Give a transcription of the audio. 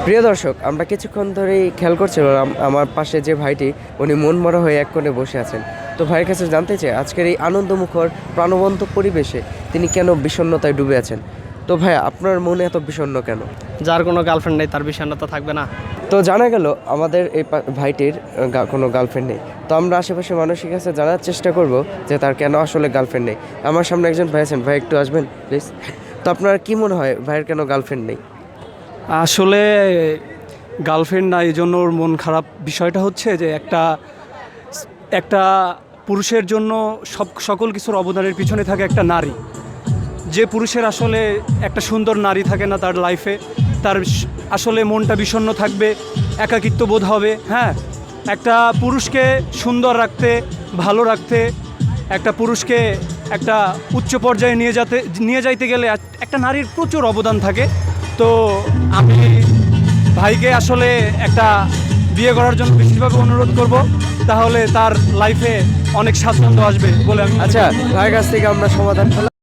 প্রিয় দর্শক, আমরা কিছুক্ষণ ধরেই খেয়াল করছিলাম আমার পাশে যে ভাইটি উনি মনমরা হয়ে এক কোণে বসে আছেন। তো ভাইয়ের কাছে জানতে চাই আজকের এই আনন্দমুখর প্রাণবন্ত পরিবেশে তিনি কেন বিষণ্ণতায় ডুবে আছেন। তো ভাইয়া, আপনার মনে এত বিষণ্ণ কেন? যার কোনো গার্লফ্রেন্ড নেই তার বিষণ্ণতা থাকবে না। তো জানা গেল আমাদের এই ভাইটির কোনো গার্লফ্রেন্ড নেই। তো আমরা আশেপাশে মানুষের কাছে জানার চেষ্টা করব যে তার কেন আসলে গার্লফ্রেন্ড নেই। আমার সামনে একজন ভাই আছেন, ভাই একটু আসবেন প্লিজ। তো আপনার কি মনে হয় ভাইয়ের কেন গার্লফ্রেন্ড নেই? আসলে গার্লফ্রেন্ড না, এই জন্য ওর মন খারাপ। বিষয়টা হচ্ছে যে একটা একটা পুরুষের জন্য সকল কিছুর অবদানের পিছনে থাকে একটা নারী। যে পুরুষের আসলে একটা সুন্দর নারী থাকে না তার লাইফে, তার আসলে মনটা বিষণ্ণ থাকবে, একাকিত্ব বোধ হবে। হ্যাঁ, একটা পুরুষকে সুন্দর রাখতে, ভালো রাখতে, একটা পুরুষকে একটা উচ্চ পর্যায়ে নিয়ে যাইতে গেলে একটা নারীর প্রচুর অবদান থাকে। তো আমি ভাইকে আসলে একটা বিয়ে করার জন্য বিশেষভাবে অনুরোধ করব, তাহলে তার লাইফে অনেক স্বাচ্ছন্দ্য আসবে বলে আমি। আচ্ছা, ভাইয়ের কাছ থেকে আমরা সমাধান পেলাম।